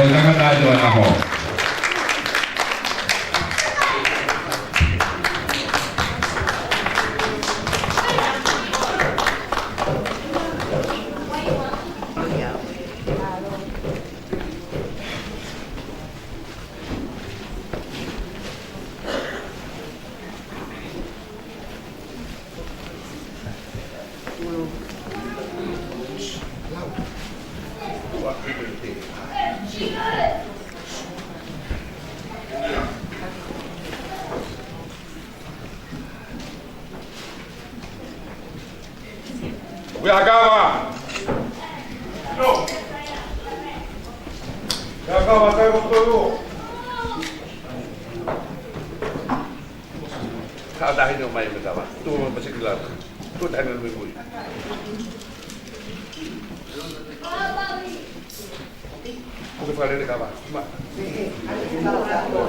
Silakan Tuan Ahok. Agama. Agama kayo magtulo. Kaadahin yung may magama. Ito masiglar. Ito dahil na may muli. Kung pa rin ka ba? Ma.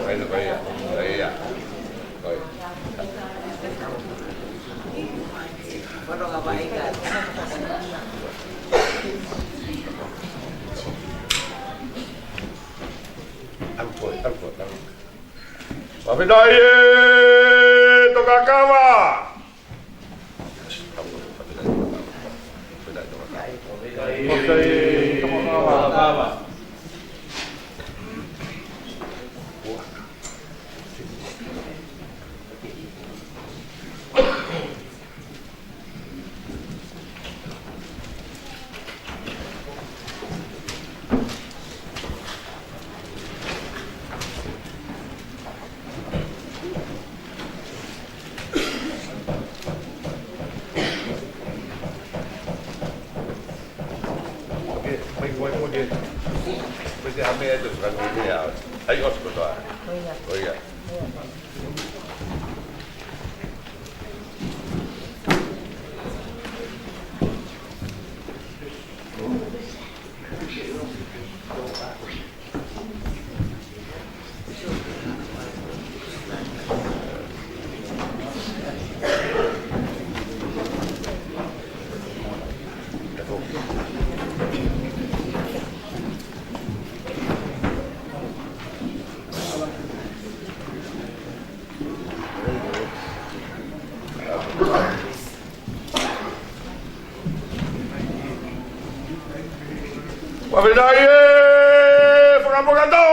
Kaya kaya. Kaya. Kaya. Ano nga ba ikan? Angkot. Papidaye! Tokakawa! Papidaye! Tokakawa! Mesti ambil itu kan ini ya. Ayo betul. Oh iya. Wapindaye Pangapagato.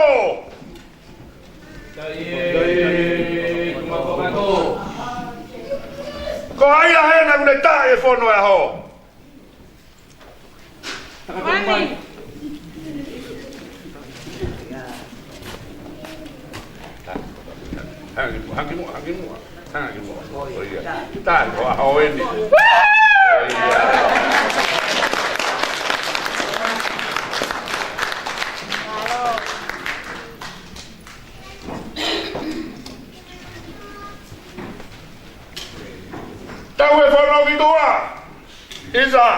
Ko ai la hena kule tae fono e ho. Mami. Hangimu. Oh iya. Tae ko ho ini. Tahu fono kitua. Isa.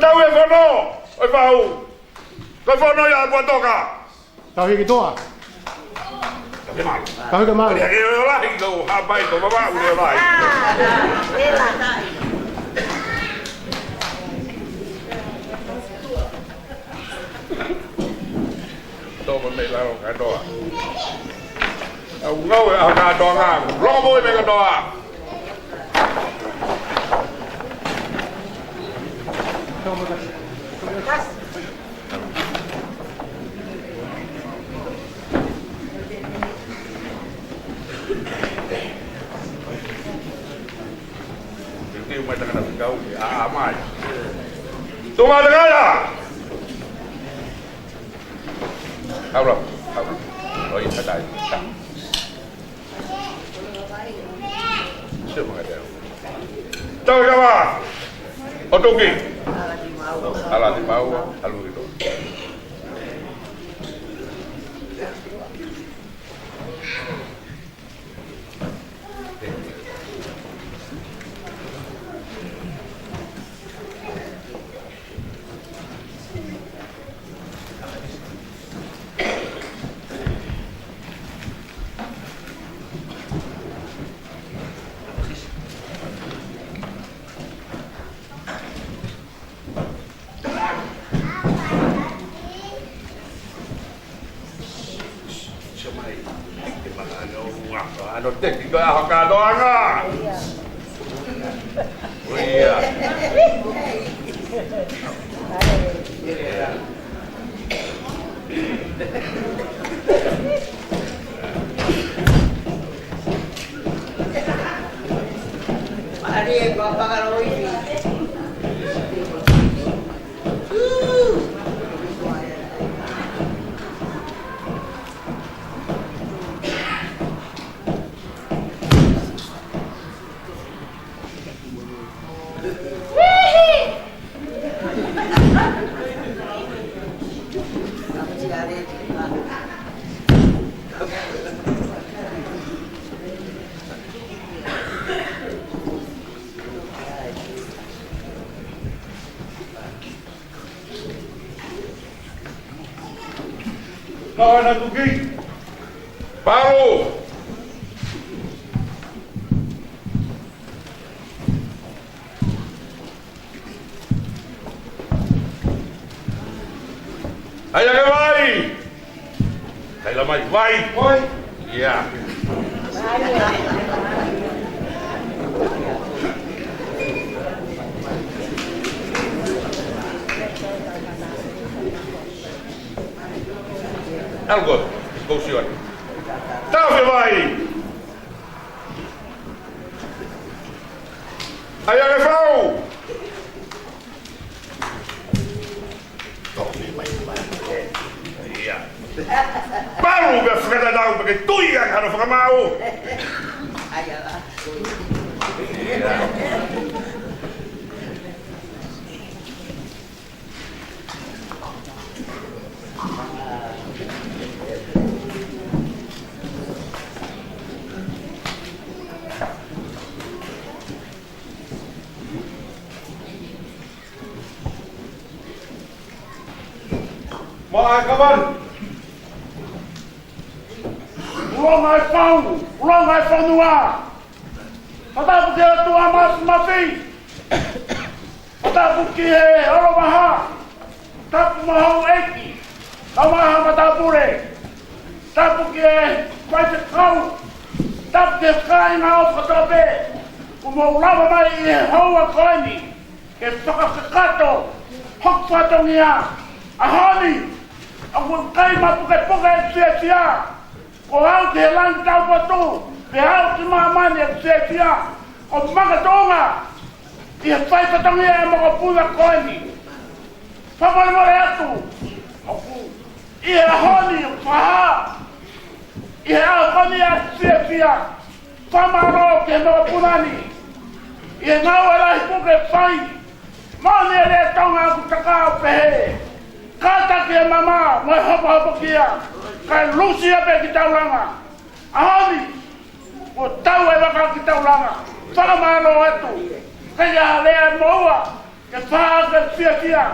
Tahu fono. Oi pau. Ko fono ya ko toka. Tahu gitu ah? Kemal. Tahu ke mana? Dia ke lah itu apa itu bapak udah lah. Bela tai. Đâu mà mày lao cái đó à? Ông ngâu ở cái đó à? Lo môi mày cái đó à? Tiêu mày đang làm câu mày. Tụi mày đang cái à? Không rồi. Rồi thật đại. Chưa mà đều. Tahu apa? Otoki. Ala di bawah, lalu itu. Ano tek juga haka doang ah. Oh iya. Mari bapak kalau ini. Kau nak pergi? Baru. Ayah ke baik. Saya mai baik. Oi. Ya. Algo, discusión. Tahu ke baik. Ayah ke tahu. Iya. Baru berfreda tahu pakai tuyang harus mau. Ayalah. Iya. Mọi kawan, ulang iPhone dua, kata bukti tua mati, kata bukti orang maha, tak mau eki, kau maha mata pure, tak bukti kuat kau, tak dekai ngau kotobe, umur lama mai hawa kau ni, kesok sekato, hok fatongnya. Ahoni, aku kai mapuke sia-sia. Ko hau ke lang tau patu, ke hau ki mamani sia-sia. O makatonga, ia fai patongi e mga pula koeni. Whakamore atu, ia ahoni, whaha. Ia ahoni a sia-sia. Whamaro ke mga pulani. Ia ngau e lahi puke whai. Mani e rea taunga aku takao pehe. Kata ki e mama, moi hopo kia. Kai lusi ape ki taulanga. Ahoni, o tau e waka ki taulanga. Whakamaro atu. Kai a rea moua. Ke whaa ke sia-sia.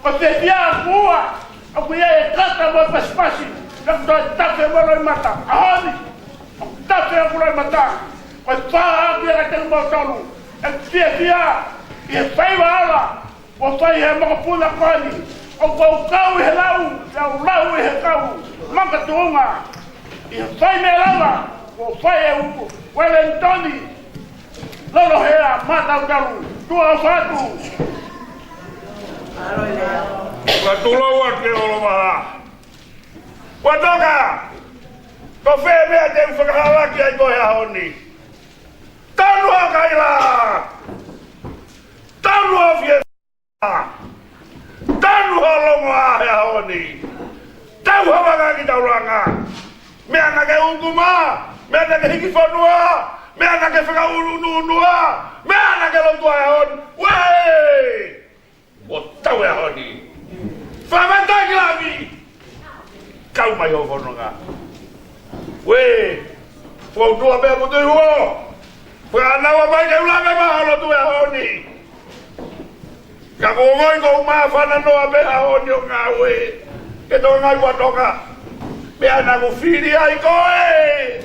Ko te pia mua. Aku ia e kata mo paspasi. Nak doi tape mo roi mata. Ahoni, tape aku roi mata. Ko whaa ki e kata mo tolu. E sia-sia. Ia whai waala, o whai he makapuna kwani, o kau he lau he kau, maka tuunga. Ia whai me lawa, o whai he Wellingtoni, lolo hea, matau talu, tua whatu. Watuloa ke olo maha. Watoka, ko whee mea te whakahalaki ai koe ahoni. Tanua kaila! Tanua fiesta, tanua longa ya honi, tanua baga kita ulanga, me anake unguma, me anake hikifonua, me anake fika unua, me anake lontua ya honi, wey, o tau ya honi, famanta kilami, kau mai ho fononga, wey, fo dua be mutui huo, fo anawa mai ke ulanga mahalo tu ya honi. Kako ngoi ko mafana no abe ahoni o ngawe. Ke to ngai watoka. Be ana ko fili ai koe.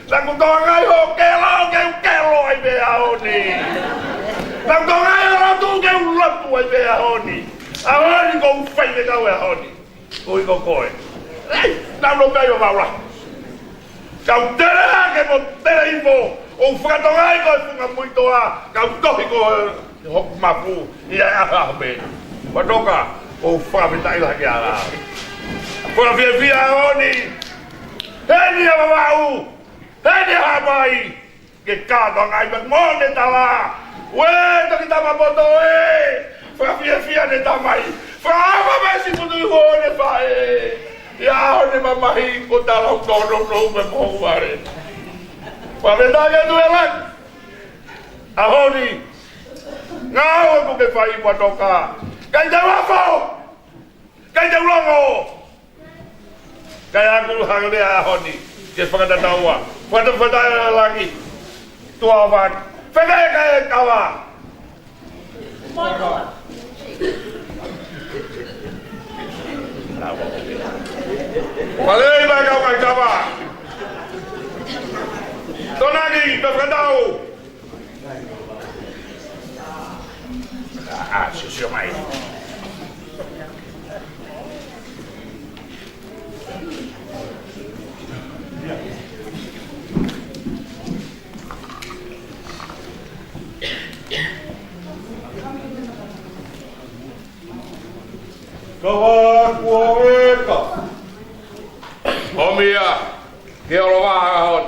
La ko to ngai ho kelo ai be ahoni. La ko ngai ro tu ke ulotu ai be ahoni. Ahoni ko fai be kawe ahoni. Koi ko koe. Ei, na no be yo baula. Kau tere ke mo tere info. O frato ngai ko funga muito a. Kau tohi ko hok mapu ia aha be watoka o fa betai lagi ala por via oni heni abau heni habai ke ka do ngai be monde tala we to kita maboto fa via ne tamai fa ba si putu hone fa ya hone mamai ko tala no be mo vare pa betai do elak ahoni ngau aku ke fai watoka. Kai jawafo. Kai jawlongo. Kai aku hangde ahoni. Ke fagada tawa. Fada lagi. Tua wat. Fada kai kawa. Mono. Malay ba kau kai kawa. Tonagi tafadau. Ah, susu mai. Kawan kuweka. Omia, ke olo wahahon.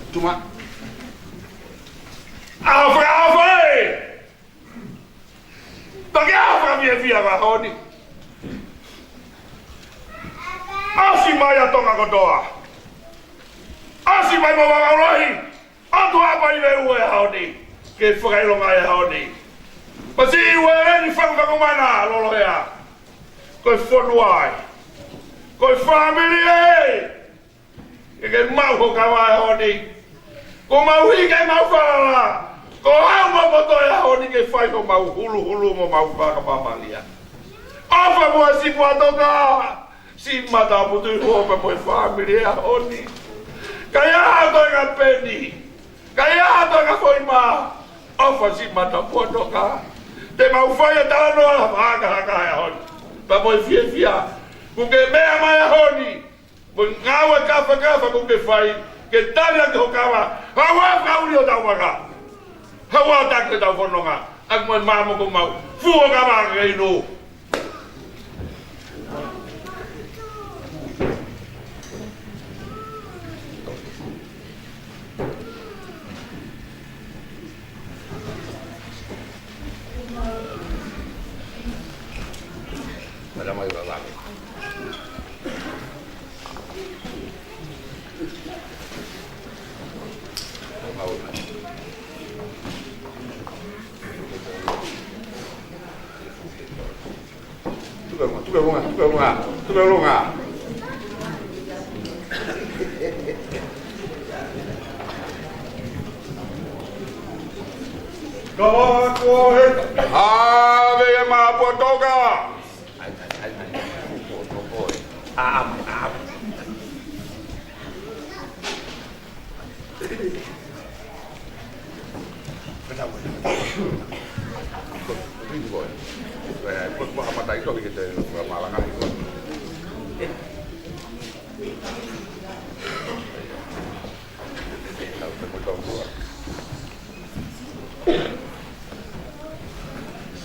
Cuma apa bagi apa via bahoni asi maya tonga kodoa asi mai mama rohi atu apa ile uwe haoni ke fukai lo mai haoni pasi uwe ni fanga komana lolo ya ko fonuai ko family ke mau ho kawa haoni ko mau hige mau fala ko au mo boto ya honi ke fai ko mau hulu mo mau ba ka pamalia afa mo si toka si mata putu ho pa mo family ya honi kaya to ga peni kaya to ga foi ma afa si mata toka te mau fai ta no ha ka ya honi pa mo fia ku ke me ma ya honi mo ngawa ka fa ku ke fai ke tala ke hokawa hawa kauli o tau maka hawa tak ke tau fononga ak mo mamo ko mau fuo ka ba ke ino Ada mai ba ba Tu ke lunga. Kawan ko ave ma potoga. Am. Apa itu kita malangan itu.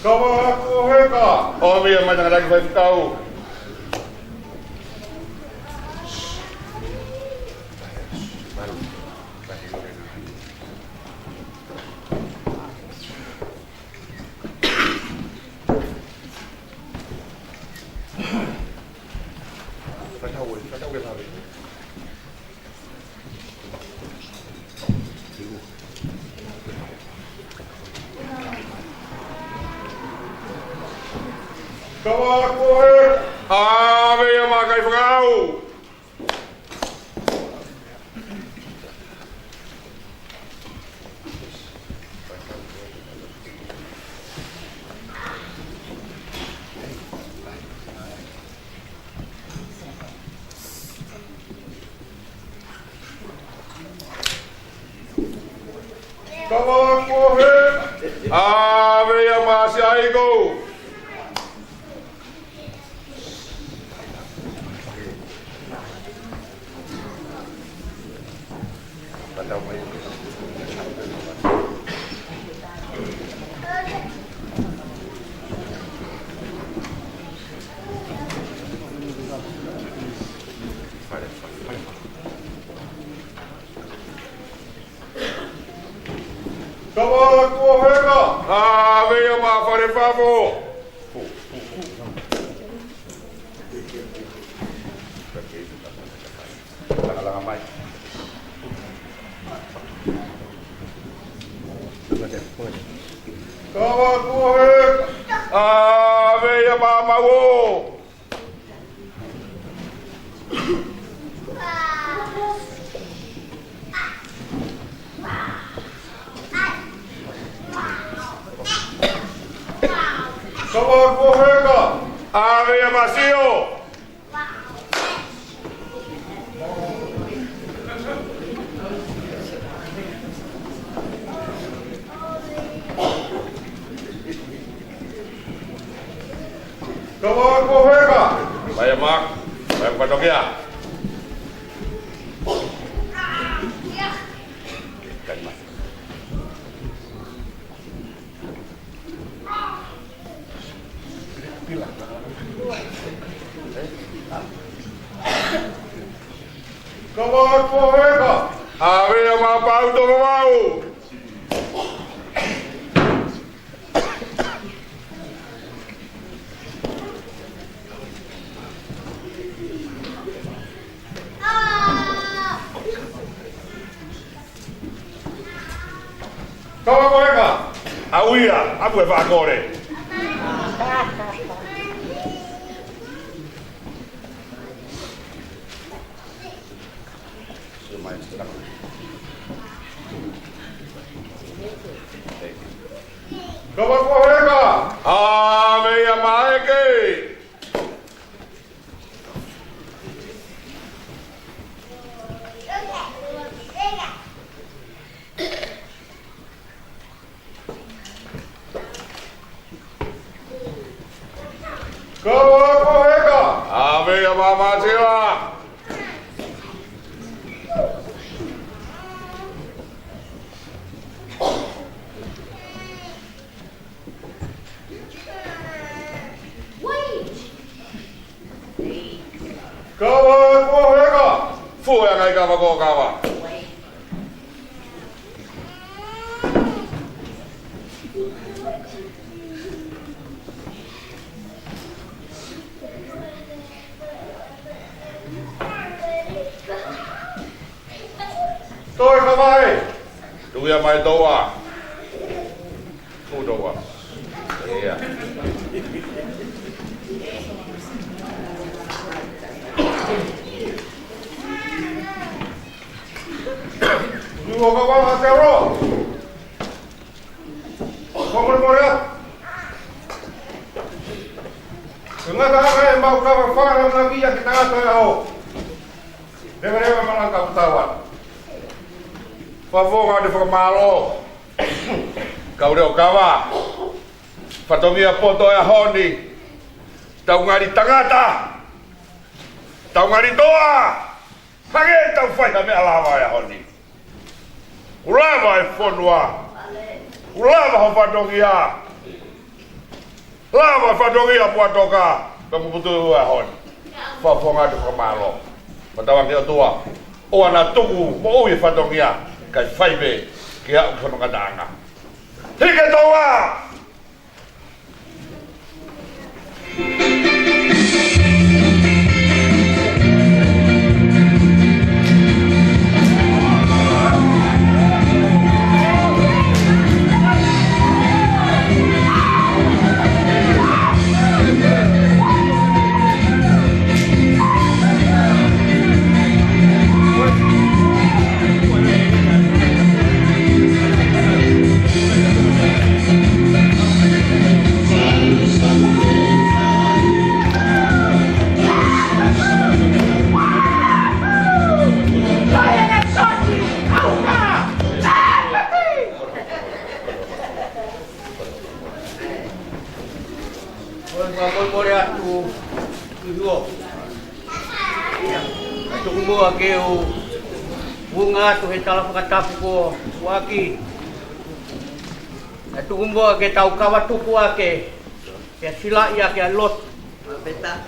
Kamu aku heka. Oh biar macam lagi saya tahu. Kamu aku ave yang makai frau. Kamu aku ave yang masih aigo. Kamu aku heka. Ave yang ma fare favor. Lang mai. Kamu aku heka. Ave yang ma mau. Kamu aku heka. Ave yang masio. Kamu aku heka. Bayar mak. Bayar patok ya. Kamu aku heka. Ave yang ma pau to mau. Kamu aku heka. Awia, aku e fa agora. Kamu aku heka. Ave yang maeke. Kamu aku heka. Ave yang mama siwa. Kawa ko hega. Fu yang ai kawa ko kawa. Tôi không ai. Đúng là mày đâu à? Không đâu à? Yeah. Dua kawan asero. Kamu boleh? Kenapa kalian mau kawan faham lagi yang kita tahu? Dengar malah kamu tahu. Favor de formalo. Kau deu kawa. Fatongia poto e honi. Tau ngari tangata. Tau ngari toa. Hage tau fai me alava e honi. Ulava e fonua. Ulava ho fatongia. Lava fatongia puatoka. Kamu butuh e honi. Favor de formalo. Matawang dia tua. O ana tuku mo e fatongia. Kai fai be ke a ufono kadanga hike toa ke o bunga tu he tala pakatapu ko waki atu umbo ke tau kawatu ko ake ke sila ia ke lot Beta.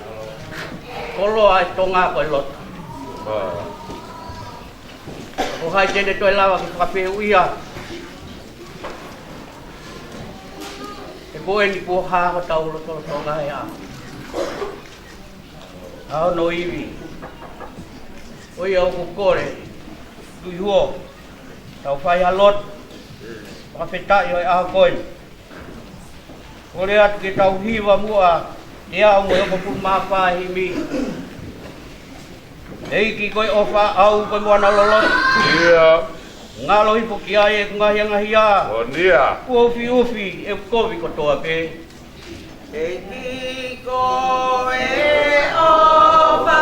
kolo ai tonga ko lot o hai tene to lawa ke kape uia e boe ni ko ha ko tau lo tonga ya au no iwi oi au kore tu yo tau fai alot pa feta yo a koin ore at ki tau hiwa mua dia mo yo ko ma pa himi ei ki koi ofa au ko mo na lolot iya ngalo ipo ki ai ngahia ngahia bon dia ufi ufi e ko vi ko to ake Eki koe ofa.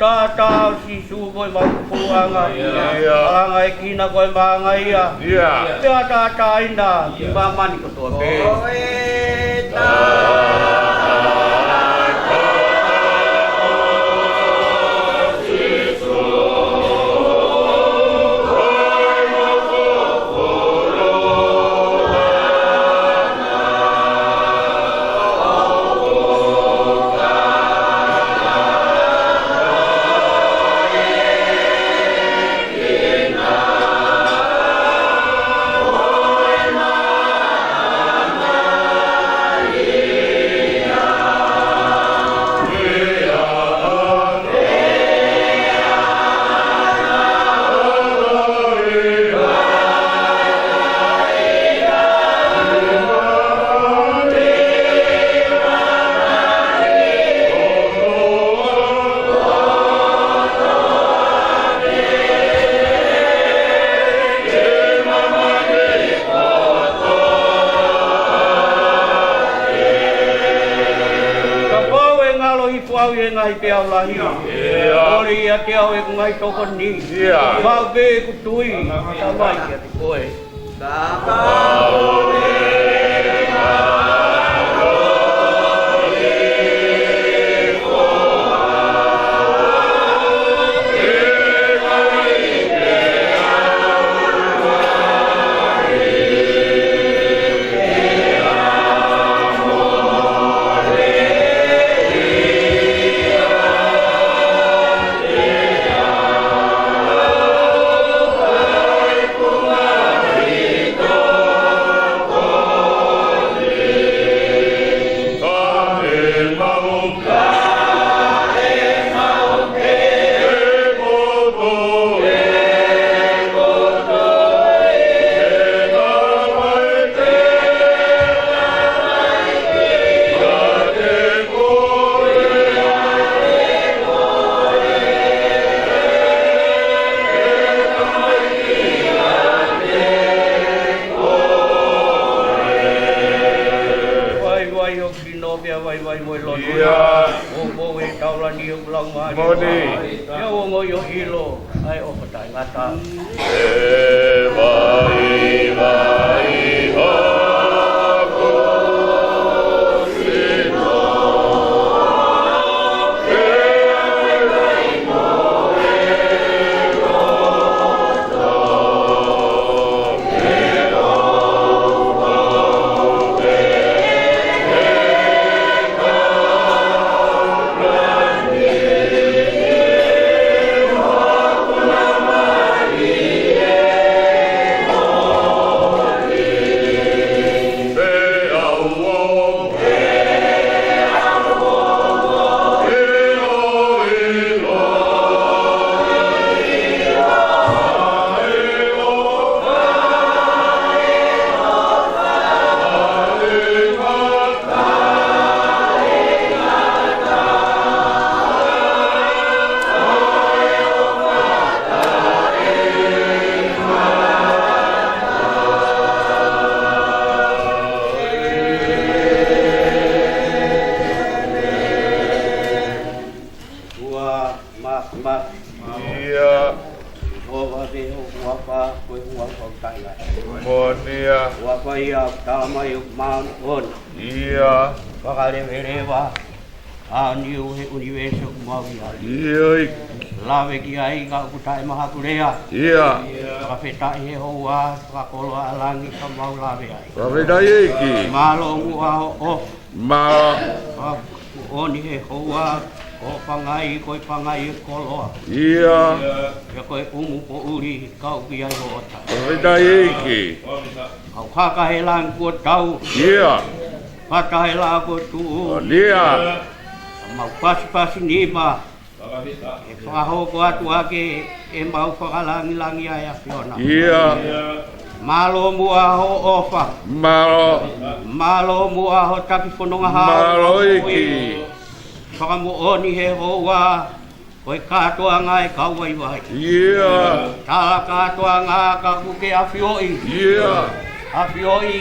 Tata si suboy magpuanga ang ay kina ko mga iya iya tata ina imaman ko to be au e ngai pe au lahi. Ori ia te au e ngai toko ni. Mau be kutui. Tamai kia te koe. Lave ki ai ka kutai maha kurea. Whawhetai he hoa, whakolo alangi ka mau lave ai. Whawhetai eki. Malo mua ho o. Oni he hoa, o pangai, koe pangai e koloa. Ia koe umu po uri, kau ki ai ho ota. Whawhetai eki. Kau kaka he lang kua tau. Kaka he lang kua tuu. Mau pasi nima. E whahoko atu ake e mau whakalangi ai a whiona. Malo mua ho ofa. Malo mua ho taki whanonga hao. Malo iki. Whakamu oni he hoa. Koe katoa ngai kauwaiwai. Tala katoa ngā ka kuke a whioi. A whioi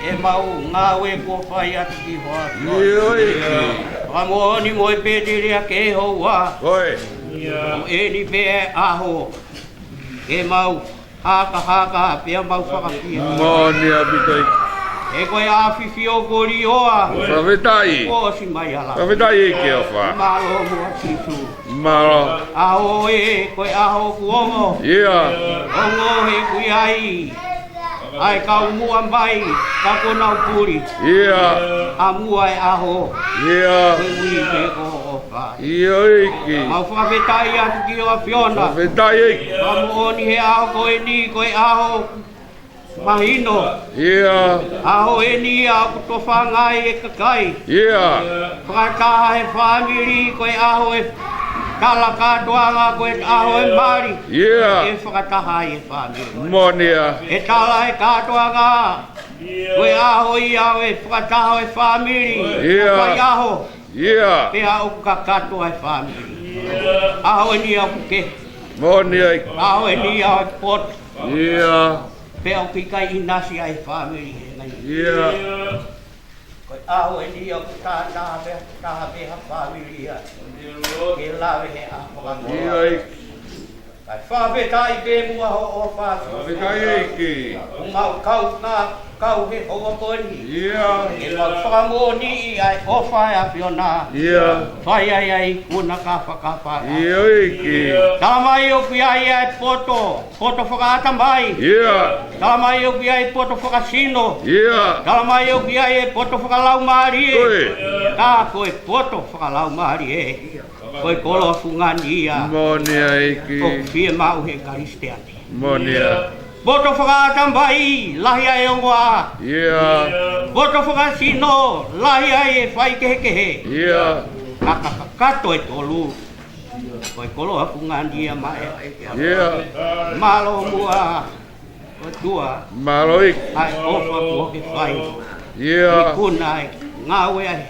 e mau ngā we kua whai atu ki hoa. Whamoni moi pētere ke hoa. O eni pē aho. E mau haka pēa mau whakapia. Moni abitoi. E koe awhiwhi o kori oa. Whawhetai. O si mai ala. Whawhetai eke o wha. Malo mua titu. Malo. Aho e koe aho kuongo. Ongo he kui ai. Ai kau mua mai, ka konau puri. A mua e aho. Koe ui me o wha. Iki. Mau whawhetai atu ki o a whiona. Whawhetai eki. Kamu oni he aho koe ni, koe aho mahino. Aho e ni a kuto whangai e kakai. Whakataha he whamiri, koe aho e kala katoanga, koe aho e mari. E whakataha e whamiri. Monia. E tala e katoanga, koe aho i aho e whakataha e whamiri. Koe aho. Pea o ka katoa e whamiri. Aho e ni a kuke. Monia. Aho e ni a pot. Pea o ki kai inasi ai whamiri. Koi aho e ni o ta be ha familia. Ke lawe he a whaka Ia Kai whawhetai be mua o wha. Whawhetai ki. Mau kau he hoa koe ni. Ia. E mau whakamoni i ai o whae a whiona. Ia. Whai ai kuna ka whakawha. Ia ki. Talamai o ki ai poto whakaata mai. Ia. Talamai o ki ai poto whakasino. Ia. Talamai o ki ai poto whakalau maari e. Koe. Ka koe poto whakalau maari e. Koe kolo fungani ia. Monia iki. Ko fie mau he karisteani. Monia. Poto whakaata mai, lahi ai ongoa. Ia. Poto whakasino, lahi ai e whai kehe. Ia. Kato e tolu. Koe kolo fungani ia mai. Ia. Malo mua. O tua. Malo iki. Ai ofa kua ke whai. Ia. I kuna ai ngawe ai.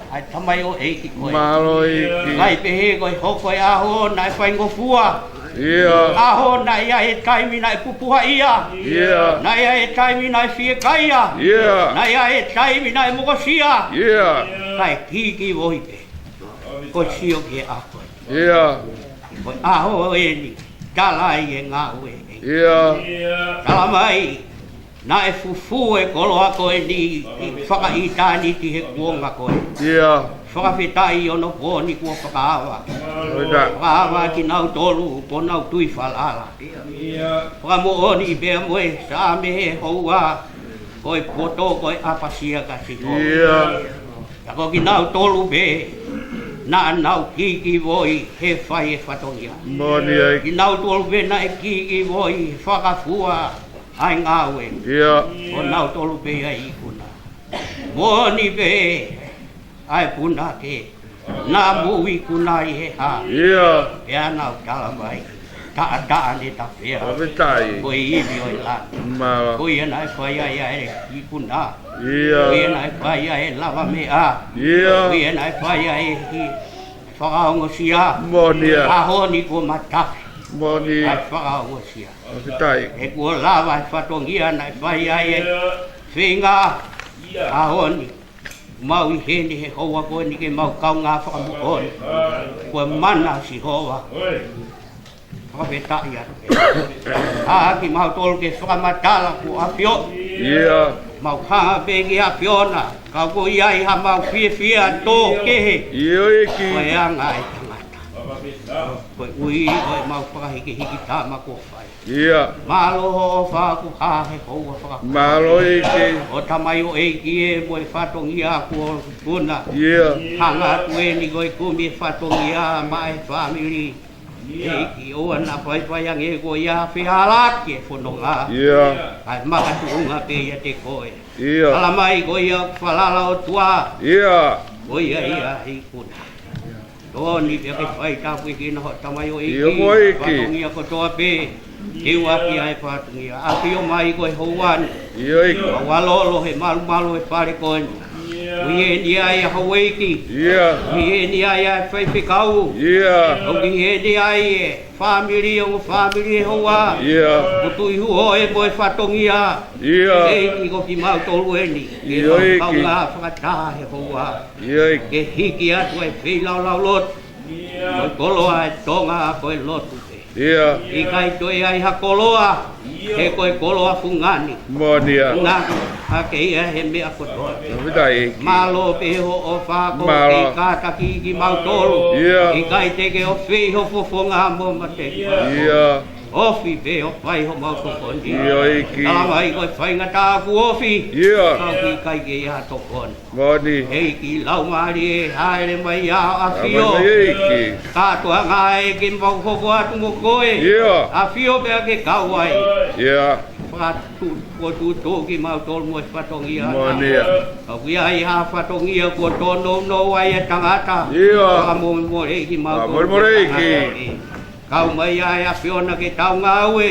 Ai tamai o eiki koe. Malo iki. Ai pehe koe hoko e aho nai whai ngofua. Ia. Aho nai ai taimi nai pupuha ia. Ia. Nai ai taimi nai fie kaia. Ia. Nai ai taimi nai mokosia. Ia. Kai kiki voipe. Ko sio ke ako. Ia. Ko aho e ni. Talai e ngawe. Ia. Talamai. Na e fufu e kolo ako e ni. Whakaitani ti he kuonga koe. Ia. Whakawhetai ono pōni kua whakaawa. Whakaawa ki nau tolu po nau tui whalala. Whakamooni i bea moe sa me he houa. Koe poto koe apasia ka si ho. Ia. Ako ki nau tolu be. Na nau kiki voi he whai e whatongia. Monia iki. Ki nau tolu be na e kiki voi whakafua ai ngawe. Ia. O nau tolu be ai ikuna. Moni be. Ai puna ke na mui kuna i he ha. Ia. Pea nau talamai. Ta ne ta pea. Whawhetai. Koe iwi oi la. Mala. Koe nai whai ai ai i kuna. Ia. Koe nai whai ai lava me a. Ia. Koe nai whai ai hi whakaongo sia. Monia. Aho ni ko mataki. Moni. Ai whakaongo sia. Whawhetai. E kua lava e whatongia nai whai ai e whinga. Aho ni. Mau i heni he hoa koe ni ke mau kau ngā whakamuoni. Koe mana si hoa. Whakawhetai atu. Ki mau tolu ke whakamatala ko apio. Ia. Mau hanga bengi apiona. Kau ko iai ha mau fia tō kehe. Ia iki. Koe anga e tangata. Koe ui koe mau whakahiki tāma ko whai. Ia. Malo ho whaku hahe hoa whakamuoni. Malo iki. O tamai o eiki e moe whatongia ko kuna. Ia. Hanga tue ni koe kumi whatongia mai family. Eiki o ana pai ange ko ia whihalaki e whanonga. Ia. Ai makatuunga pe ia te koe. Ia. Alamai ko ia whalala o tua. Ia. Ko ia hei kuna. Tōni pe ke whai tāpui ki na ho tamai o Ia mo eiki. Whatongia ko toa pe. Te waki ai whatongia. Aki o mai koe houani. Ia iki. Walolo he malu he pare koe. Ui ni ai haweiki. Ia. Ui ni ai whaipikau. Ia. Ui ni ai family o family hoa. Ia. Kutui huo e moe whatongia. Ia. Eiki ko ki mau tolu eni. Ke Ia iki. kau ngā whakata he hoa. Ia iki. Ke hiki atu e whilau lot. Koe koloa e tonga koe lotu te. Ia. I kai toi ai ha koloa. He koe koloa fungani. Monia. Ngā hake ia he mea kotoa. Whawhetai iki. Malo peho o whako Malo. i kātaki ki mautoro. Ia. I kai teke o whiho fofonga mo mate. Ia. Ofi pe o whai ho mautokoni. Ia iki. Talamai koe whainga tāku ofi. Ia. Kau ki kai ke ia tokoni. Moni. Hei ki lau maari e haere mai a awhio. Ia iki. Kātua ngā e ke maukoko atu mo koe. Ia. Awhio pea ke kauai. Ia. Whakatu ko tu tōki mautoro mo e whatongia. Monia. Kau ia i ha whatongia ko tono no ai e tangata. Ia. Mo reiki mau. Mo reiki. Kau mai ai a whiona ke tau ngā ue.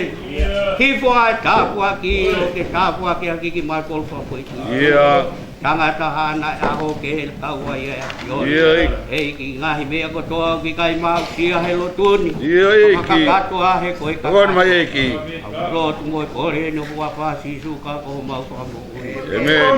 Hifo ai tāpua ki o ke tāpua ki a ki mau tolu whakoitu. Ia. tangata hana aho ke he kaua ia yo e ki ngahi mea ko toa ki kai mau sia he lotuni kakato a he koe kakon mai e ki lo tu mo pore no bua pa si su ka ko mau to mo amen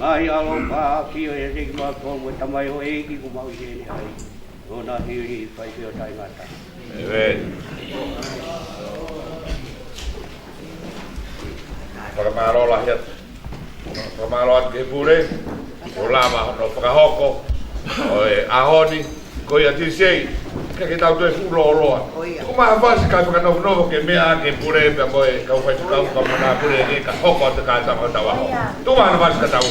Ngai alo pa ki o e ki ma ko mo tamai o e ki ko mau ye ni ai. Ona hiri pai ki o tai ngata. Amen. Pakamaro lah ya. Pakamaro at ke pure. Ola ma no pakahoko. Oi ahoni ko ya ti sei. Ka ke tau te fulo loa. Ko ma fasi ka ka no no ke me a ke pure pe ko e ka fai ka ka na pure ke ka hoko te ka ta ma ta wa. Tu ma na fasi ka tau.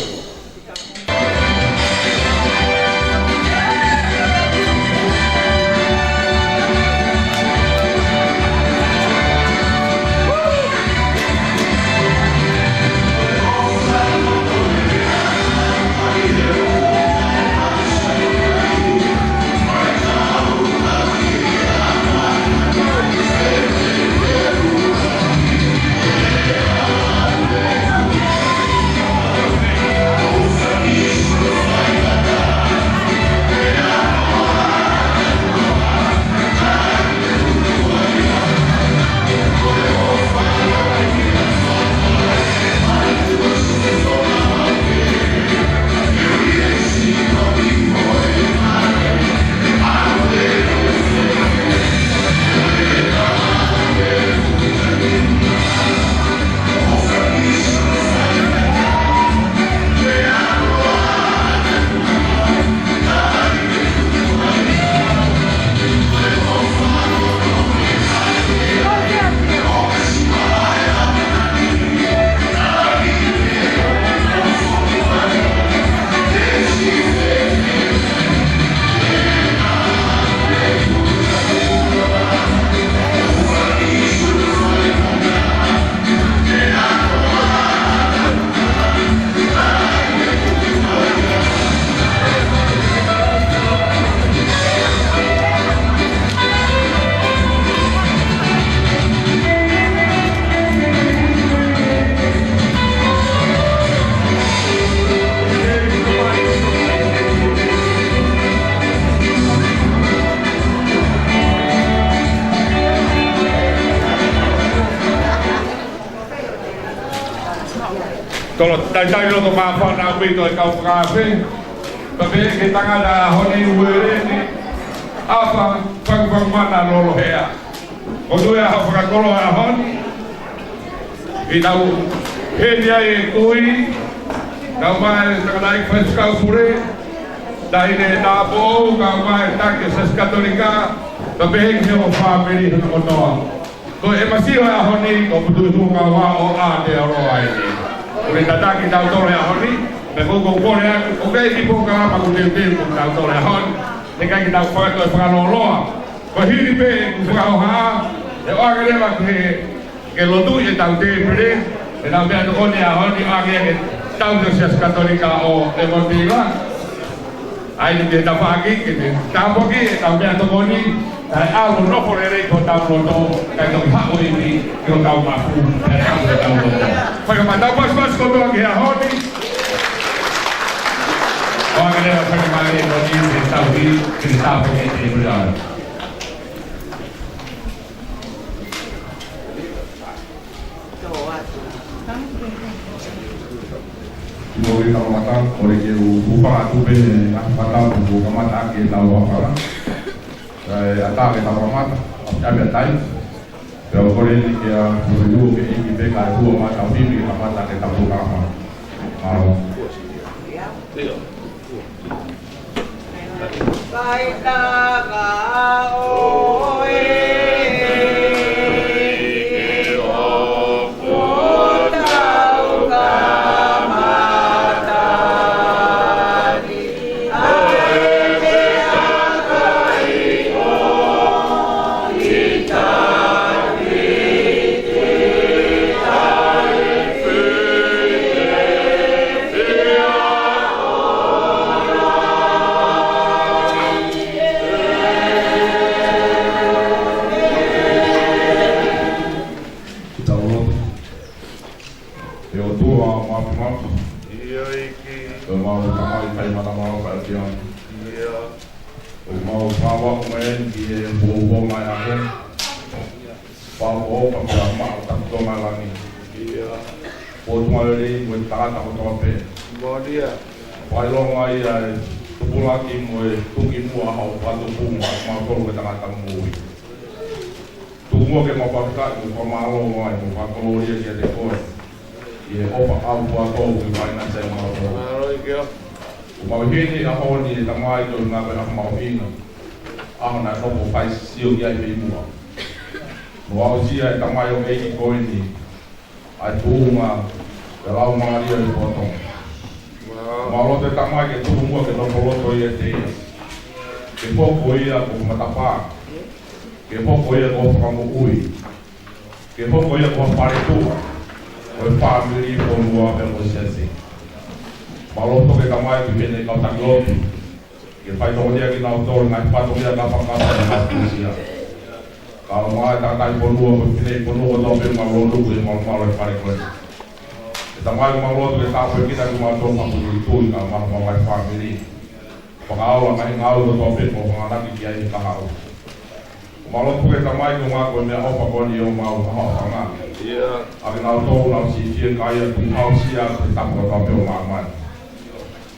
Kalau tajai lo to ma fa na bi to ka ka pe. Ba be ke tanga da honi were ni. Apa mana lolo hea. O tu ia whakakolo a honi. I tau henia e kui. Tau mai takanai whaskau pure. Dai ne nā po ka mai take sa katolika. Ta behengi o whamiri o noa. Ko e masio a honi o putu tunga wā o a te aroa e ni. Ure tataki tau tore a honi. Me koko kore a o kei ki po ka ama ku te ko tau tore a honi. Te kai ki tau whakato e whakaloloa. Ko hiri pe e ku whakaoha. E oaka rewa ke lotu e tau te pere. E tau te ato kone a honi ake e tau te sias katolika o e motiwa. Ai te tau whaki ke te tāpoki e tau te ato kone. Ai au nofo re rei ko tau loto. Kai tau hao e mi ki o tau mafu. E tau te tau loto. Whakamatau pas kotoa ki a honi. Oaka rewa whakamare e koni te tau hi ki te tāpoki e te pere. Mori ka mata, mori ke upa tupe na mata ku kamata ke tau apa. Ata ke tau mata, apa tai. Pero kore ni ke ku ke iki be ka ku mata pipi ka mata ke tau ka ma. Baita ka oe. Hini a honi e tamai to ngā pera mauhina. Aho na topo pai sio ki ai pei mua. Mo au sia e tamai o eiki koini. Ai tuunga, e lau maaria i potong. Ma lote tamai ke tuhu mua ke topo loto i e te ia. Ke popo ia ko matapā. Ke popo ia ko whakamu ui. Ke popo ia ko wharetua. Ko e whamiri ko mua pe mo sesi. Maloto ke kamai tu hene kau tak lotu. Ke pai tong dia ki nau tol ngai patong dia ka pakapa na manusia. Kalau mai tak tai ponua ko pine ponua to be maloto ke malo pare ko. Kita mai maloto ke ka pe kita ma to ma tu ka ma mai family. Pagao ngai ngau to be ko ngana ki ai ka hau. Maloto ke kamai ko ma ko me opa ko ni o ma o ha nga. Ia, ave nau to nau si tie kai ku hau sia ke ta ko to be o ma.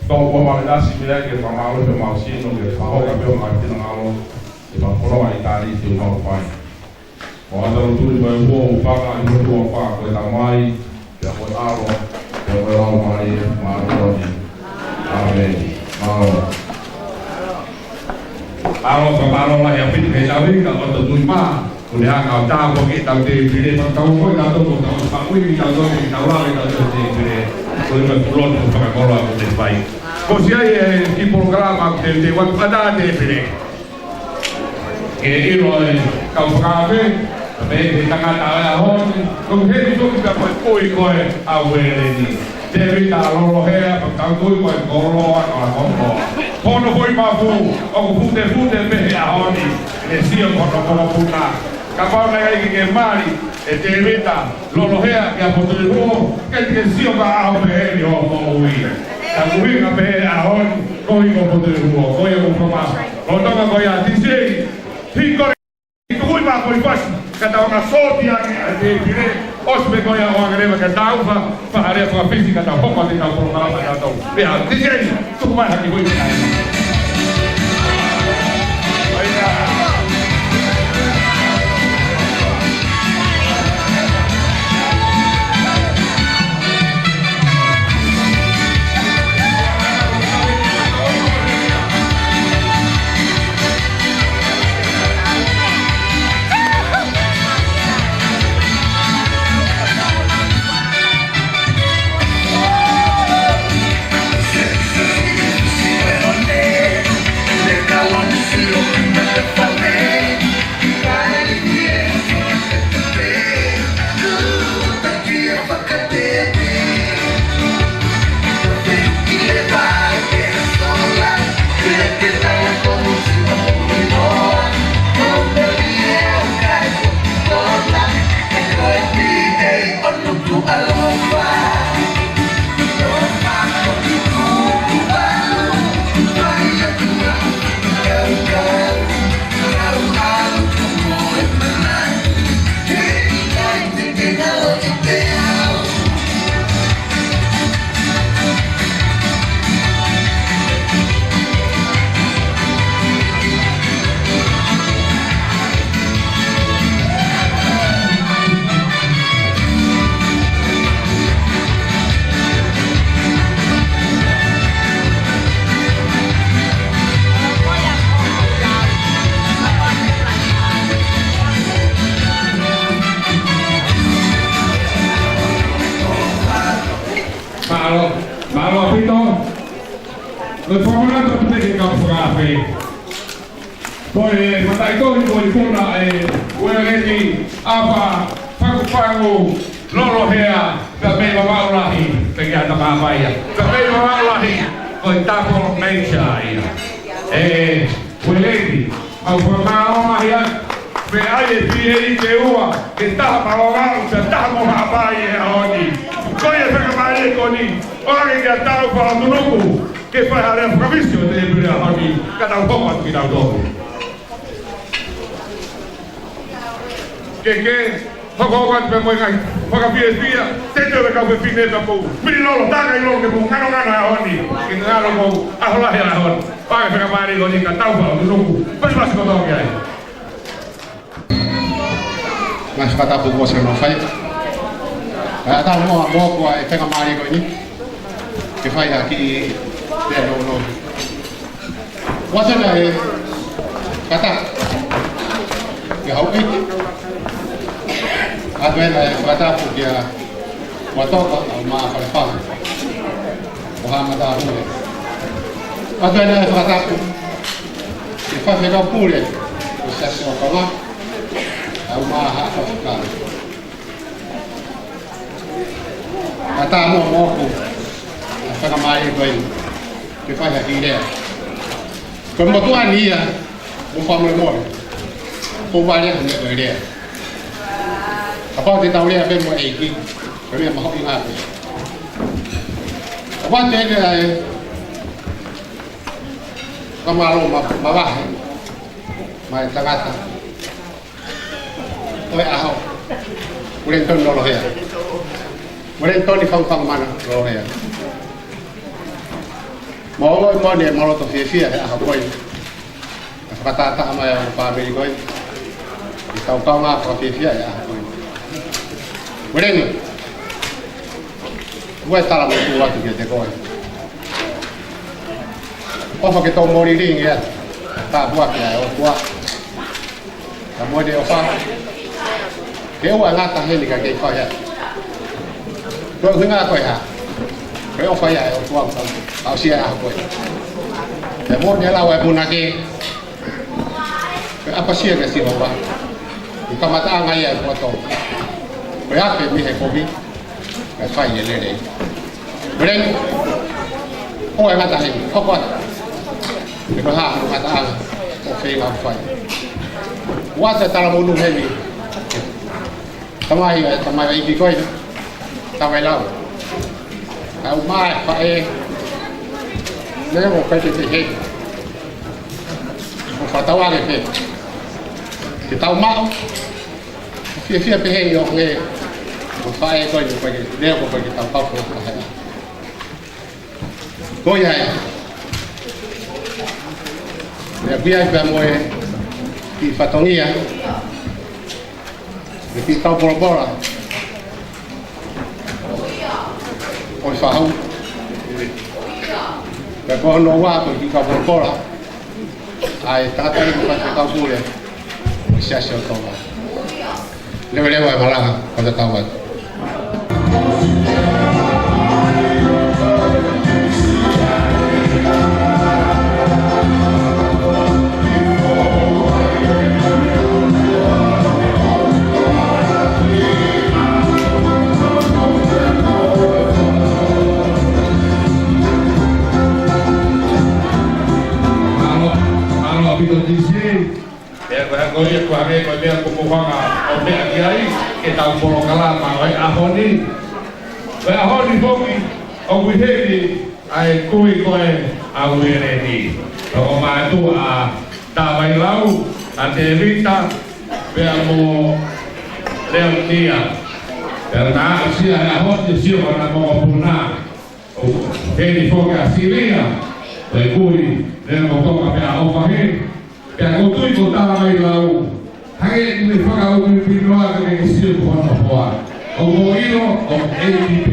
Tau ko ma nasi me ke pa ma pe ma si no ke pa ho ka pe ma ti na alo e pa ko ai tali ti ma pa mo ando tu ni mai wo pa ka ni tu pa ko ta mai ya ko alo ya ko alo mai ma ro ni amen alo pa alo la ya piti ke sa wi ka ko tu ma ko le ha ka ta ko ki ta te pire pa ta ko ta to ko ta pa wi ta to ni ta la ta te pire ko me plon ko pa ko la ko te pai. Così è il programma del guardate bene. E io campave, bene, tangata a oggi, con che tu da poi coi a vedere. Devi da loro hea, tanto coi colo a combo. Quando poi ma fu, o fu bene a oggi, e sia con puta. Capone che mari e devi da loro hea che ha potuto il uomo, che sia va a vedere o a cui a me a oggi coi con potere uomo, coi con promessa. Non tocca coi altri sei, piccoli, cui ma poi faccio, che da una sodia, e dire, ospite coi a una greva che da fare la fisica da poco di da programma da dopo. Via, ti sei, tu come hai qui? Oi whamanata pute ke ka whakawhi. Koe matai tohi koe kona ue ngeti apa whakupangu lolo hea ka mei mawaulahi te kia tamawaia. Ka mei mawaulahi koe tako nature ia. Ue ngeti au whakamaonga hia me aie pihei ke ua ke taha mawawaru te taha moha apai e aoni. Koe e whakamai e koni ora ke tau whakatunuku ke whaharea whakavisio te e pire aoni ka tau hopa ki tau tohu. Que hokokat pe moi kai whakapia te tewe kau pe pine ta kou miri lolo taka i lolo ke kou ngano ngano a honi ki ngano kou aholahi a honi pake whakamari koni ka tau whakatunuku pasi masi kotoki ai. Mas katapu ko sa no fai. Ata mo ko ai te kamari ko ni. Ke fai aki te no. Wasa na kata. Ke hau ai. Adwena katapu dia watoka ma fa fa. Muhammad Ahmed. Adwena katapu. Ke fa fe ka pure. Usa se okama. Au maha Afrika. Kata mo ko. Asa mai ko ai. Ke fa ya ki dia. Ko mo tu ani ya. Mo fa mo. Ko ba ya ne ko dia. Apa te tau dia pe mo ai ki. Ko dia mo inga pe. Apa te dia kamalo ma ba. Mai tangata. Oi aho. Ulen ton lo hea. Ulen ton di fang mana lo hea. Mau mo ne mo to fia aho koi. Kata ta ma ya pa be koi. Tau kau ma pa fia ya koi. Ulen. Vou estar lá no lado que te koi. Ofa ke to mori ring ya. Ta buat ya o tua. Ta mo de ofa. Nếu mà ngắt tăng lên thì cái coi ạ, tôi cứ ngắt coi hả, cái ông phải vậy, ông tao xe à coi, để muốn nhớ lao ai buồn à cái apa xe cái gì mà vậy, thì các bạn ăn ngay à qua tổ, cái áp cái gì hay có biết, cái phải vậy lên đấy, bên ông ai ngắt tăng lên, không quan, thì có hàng ngắt tăng, ok làm phải, quá sẽ tao muốn đúng hay gì. Tamai ibi koi tamai lau au mai phải nếu một cái thì hết một phải tao ăn hết thì tao mau phía phía bên hết yok nghe một phải coi như vậy nếu một cái tao tao không phải coi vậy để bây giờ moi thì phải tao nghe Kita tahu bola-bola. Oi faham. Kalau nawa tu kita bola-bola. Ai tata itu kita tahu boleh. Siapa tahu. Lewa-lewa malah pada tahu. Koe ko ame ko mea ko mohanga o mea ki ai ke tau polo kalama oi ahoni. Oi ahoni hoki o wiheri ai kui koe a uereni. O mātu a tāwai lau a te rita pea mo leo nia. Pea nā sia e ahoni sio ana mo puna. O heri hoki a siria. Oi kui leo mo toka pea o whahe. Pea kutui ko tāwai lau. Hage ni whakau ni pinoa ke sio ko ana hoa. O mo ino o ADP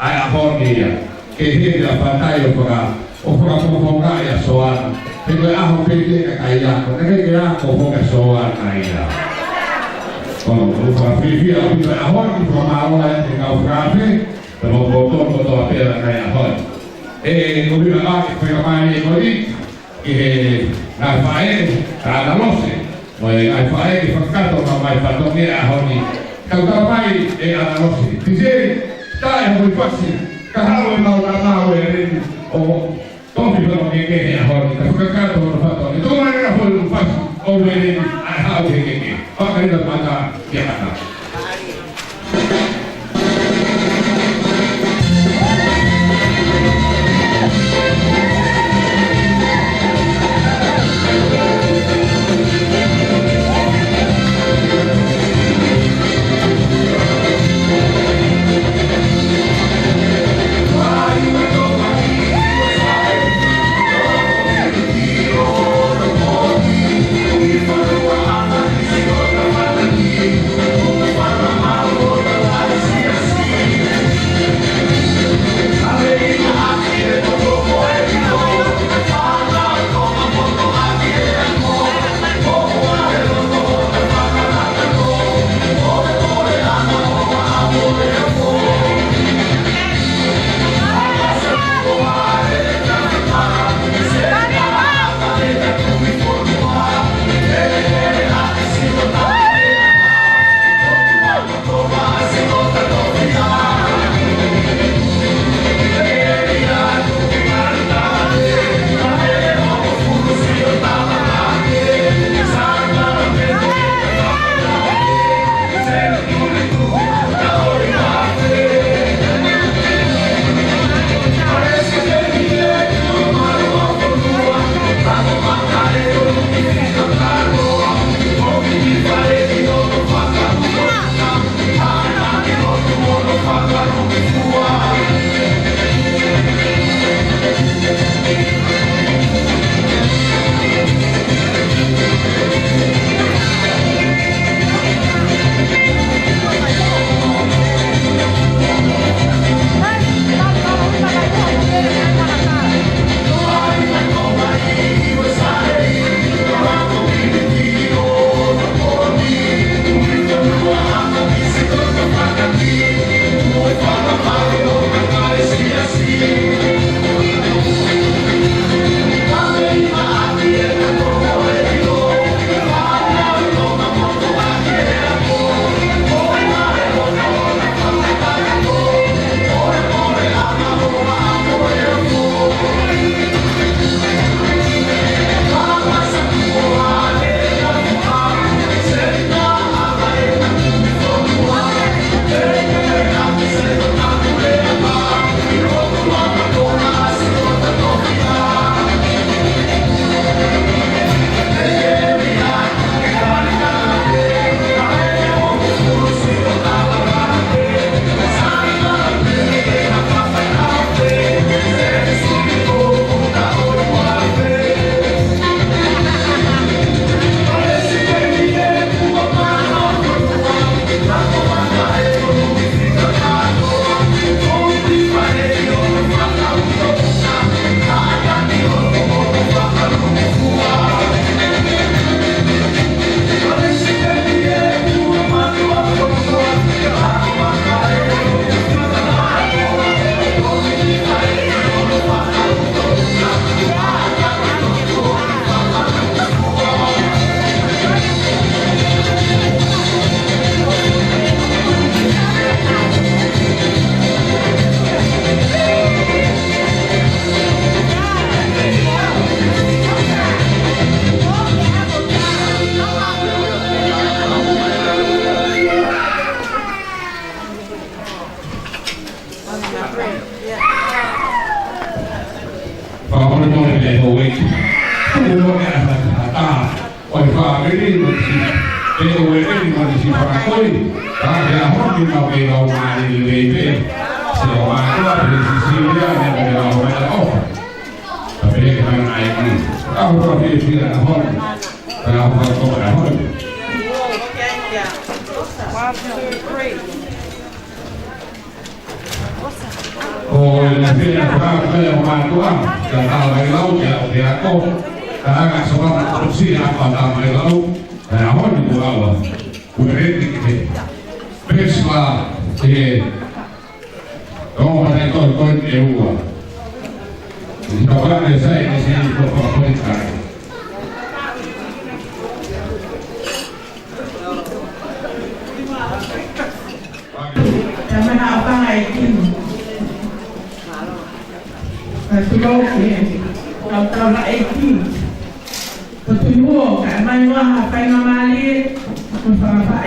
ai ahoni ia. Ke he la patai o whakapoponga ia soana. Te koe aho pete ka kai ako. Te kei ako honga soana ia. Kono, o whakawhiwhia o pito ahoni whakamaroa e te kau whakape. Te mo kotoa pera kai ahoni. e non la che poi mai così che la fai la losse la fai che fa caso non mai fatto niente a ogni causa mai e la losse dice stai muy fácil caro no o come però che a ogni che caso non fatto niente non era poi fácil o bene a che fa che da mata chiamata Então, vai sair desse comentário. Sama apa lagi? Betul ke? Tahu lagi. Betul ke? Mana apa yang mali? Apa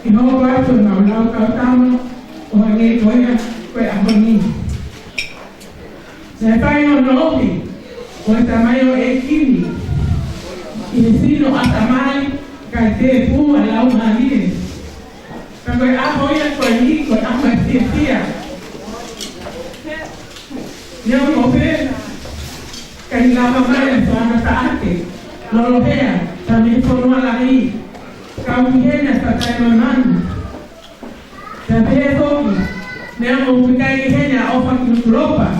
Ino waktu nak kau tahu orang ini kau apa ni? Saya yang nabi, kau tamayo ekini. Ini sino atamai kate pun alau mali. Kalau aku yang kau ni kau amat sia. Yang mobil kan lama malam tuan taati. Lalu dia kami semua lagi. Kau hanya pakai maman. Tapi aku ni aku pakai hanya opak Eropa.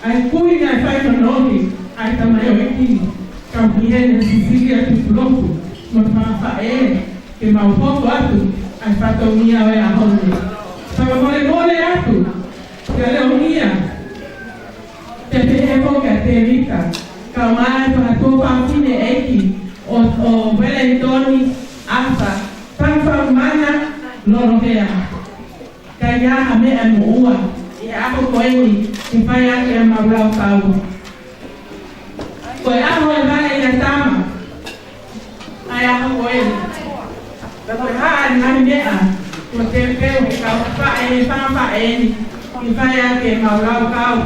Aku ini saya menolong. Aku tamayo ini. Kau hanya Sicilia tu Eropa. Maka ke mau foto aku. Aku patut ni awak ahon. Kalau boleh aku. Kalau ni tapi aku kata Rita. Kau mai patut pasti ni eki. O Wellington apa tanpa mana lorokea kaya ame amuua ya ako ko ini ifanya ya mablau kau ko ako bale ya tama aya ako ko ini pero ha na mbea ko tempeo ka pa ini ifanya ya mablau kau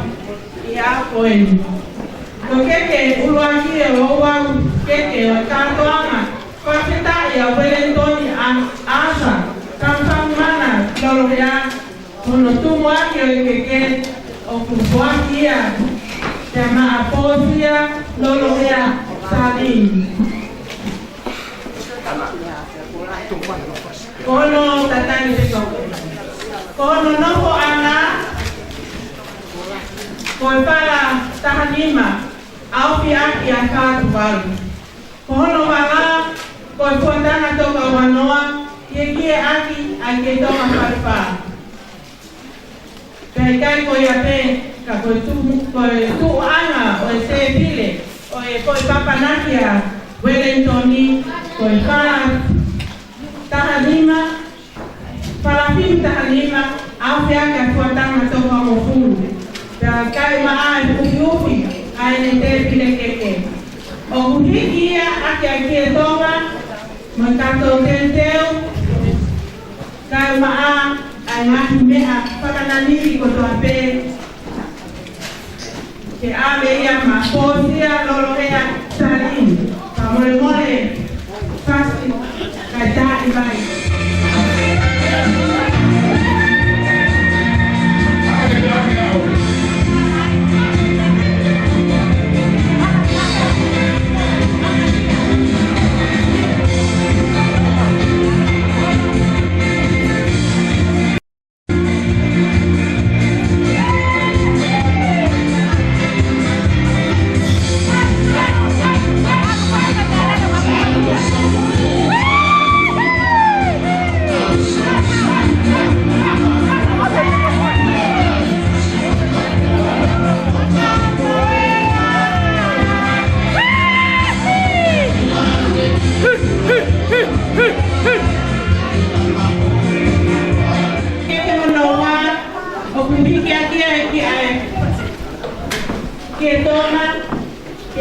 ya ako ini ko keke uruaki o wa keke o tantoanga Kita ya Wellington asa kamsang mana kalau ya menutup ke okupuakia sama aposia lalu ya saling kono tatani kono nopo ana koipala tahanima au pia katu baru kono wala koi kuandana toka wanoa yekie aki ake toka farfa kai koi ape ka koi tu anga o se pile o koi papa nakia Wellingtoni koi para tahanima para pim tahanima au ka kuandana toka mofulu kai maa ufi ai ne pile keke o kuhikia ake toka Mengkato tenteu kau maa angahi mea pakanani ko ape ke ave ya maposia lolo ya saling kamole pasti kata ibai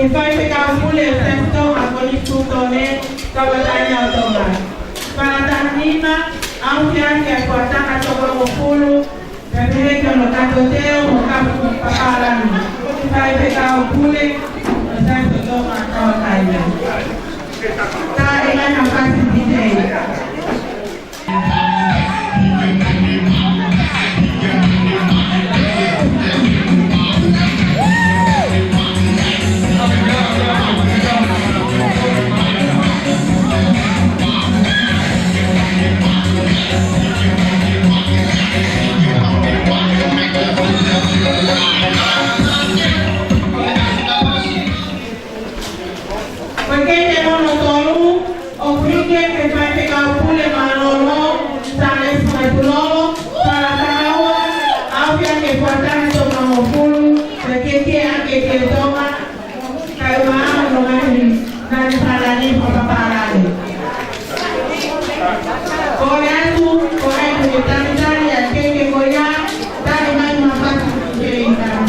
que faz pegar o mulher, então agora escuta né, trabalhar automa. Para dar rima, ao que a cortar a tocar o pulo, é que no caso teu, no caso para lá, que vai pegar o mulher, então toma a trabalhar. Tá, ele não faz ideia. Porque não notou o que vai pegar o que toma calma no hay nada para ni para parar. Correto, tani que goya, tani mais uma parte que encara.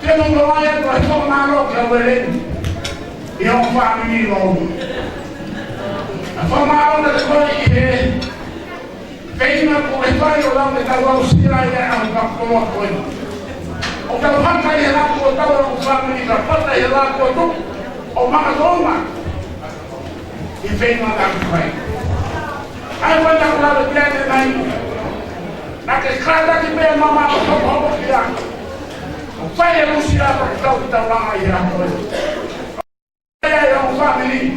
Te no no vai a to to na ro ka wele. Io fammi lo. A forma ona de ko e feina ko e vai o la me ta lo sira ya a ka ko ko. O ka hanga e la ko ta o fammi ka pata e la ko tu. O ma doma. E feina da vai. Ai vai na la de grande nai. Na que cada que me mama o ko ya. Fai a Lucia para o teu lá aí a é um família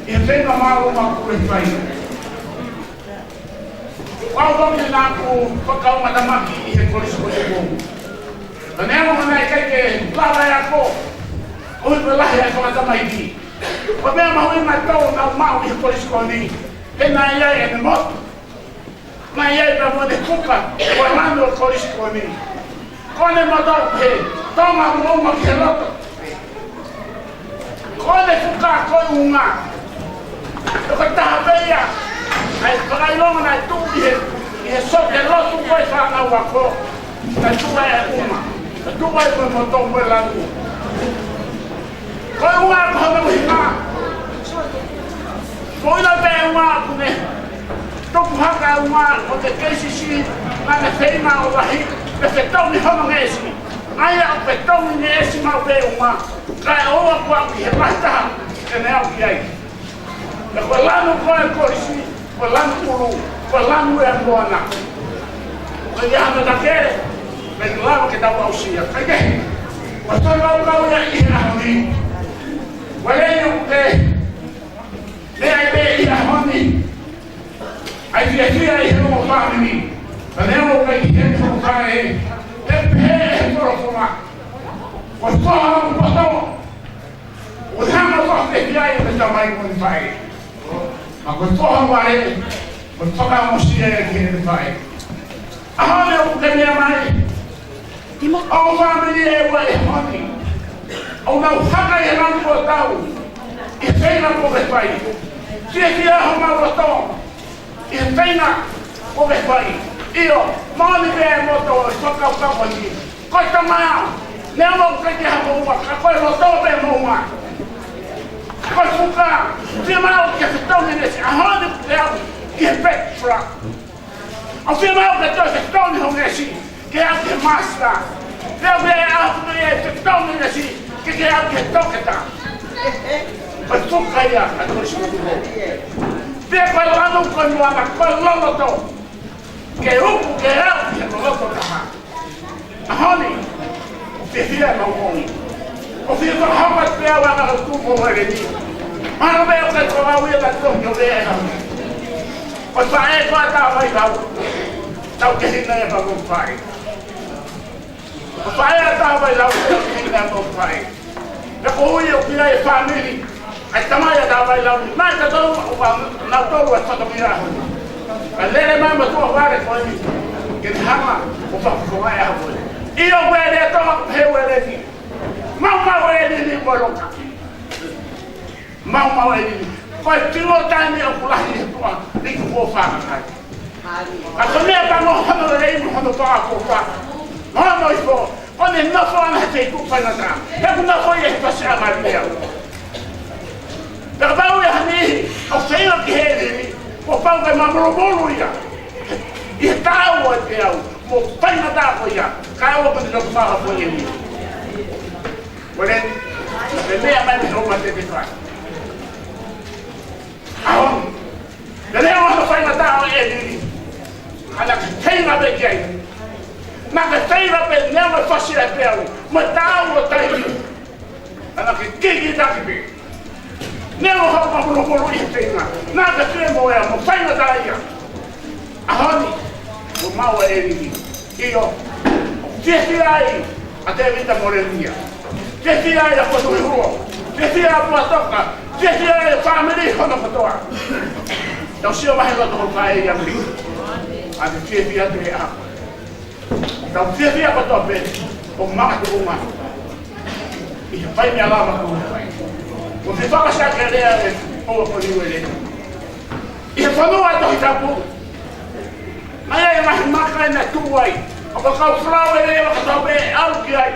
e vem na mala uma coisa aí. Qual vamos lá para uma da máquina e recolher isso coisa bom. Não é uma na que lá vai a co. Hoje vai lá é como da maidi. O mesmo hoje matou na mal e recolher isso coisa. E na ia é no moto. Na ia para onde cuca, falando recolher isso coisa. Quando é mandar o rei, toma uma pelota. Quando é ficar com uma, eu vou estar bem. Aí para ir longe na tua e só que lá tu vai falar na rua, na tua é uma, tu vai para montar um lá. Com uma como irmã, foi lá bem uma, né? Tu paga uma, porque quem se na feina ou aí. Petão me rama nesse, aí o petão nesse mal veio uma, cai ou a qual que repasta, é né o que é. Eu vou lá no Coici, vou lá no Puru, vou lá no Ermona. Eu ia na daquele, mas lá que dava auxília, peguei. Mas tô lá ia ir ali. Olhei o que, aí ia Rony, aí via aí no família. Tenemos que identificar el peor problema. Pues todos los pasamos. Usamos los desviados de tamaño con el país. Aunque todos vale, pues tocamos si hay que el país. Ahora lo que me llama a una familia de Guayamoni, a una usaca y el banco de Tau, y pena por el país. Si es que ya es un botón, y pena por el país. Io, mani bem motor, só calçar aqui. Coisa maior, não vou ter que arrumar uma, coisa motor bem uma. Coisa ficar, se mal que estão nesse, aonde que repete fraco. Ao final que estão nesse, que é o que mostra. Eu vejo que estão nesse, que é o que toca. Mas fica aí, a coisa muito boa. Vê para lá no quando lá, para lá no tom. Que eu que era que não vou tocar. Ahoni, o filho é não bom. O filho não vai pegar lá na tubo ali. Mas não é o que eu vou ir da tubo que eu vejo. Mas vai guardar vai lá. Tá o que ele não é para o pai. O pai tá vai lá o que ele não é para o pai. Eu vou ir o que é família. A tamanha da vai lá. Mas eu não tô gostando de mirar. Alele mama tu agora foi que hama o papo vai a voi. E eu vou ele to rewele aqui. Mama ele ni boloca. Mama ele. Foi pilota ni o pular ni tu. Ni que vou fazer. A comida tá morrendo aí, morrendo para a copa. Mama isso. Quando não foi na jeito para nada. Eu não foi ele para ser amarelo. Agora eu nem o senhor que ele o pau vai mamrobolo ia. E tá o hotel, o pai não dá foi ia. Caiu o quando eu falo foi ele. Olha, ele é mais não vai ter que fazer. Ah, ele é uma pai não dá ele. Ela tem na bequei. Na bequei na bequei não vai fazer a pele. Mas tá o hotel. Ela que dá que não vou mamrobolo ia ter nada que eu o pai não dá ia. Ahoni, o mal é ele. E eu, que aí até vida morelia. Que aí a foto do rua. Que aí a platoca. Que aí a família quando fotoa. Então se eu mais lá do pai e abrir. A que via de a. Então que via para top. O mal do uma. E vai me alava com o pai. Você fala que a ele é o ele. E quando vai do Itapu. Aí mais marca na tua aí. O que o flow ele vai fazer algo aí.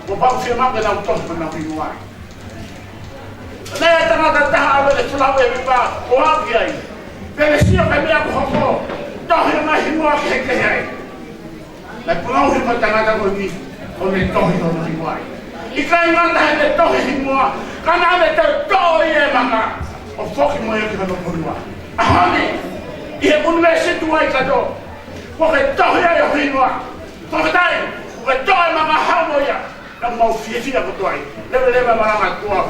Ko pa fia manga na to na pinua. Na ta na ta ha le tula we pa o ha ai. Pero si o me ko ho to he na hinua ke ke ai. La pula o me ta na ko ni o le to he no pinua. I ka ngata le to he hinua. Kana le to e manga. O foki mo e ka no pinua. Ahani. I university wa ka do. Ko ke to he e hinua. Ko dai, ko to e manga ha mo ya. Não mal fiz a coisa, leva marama tua,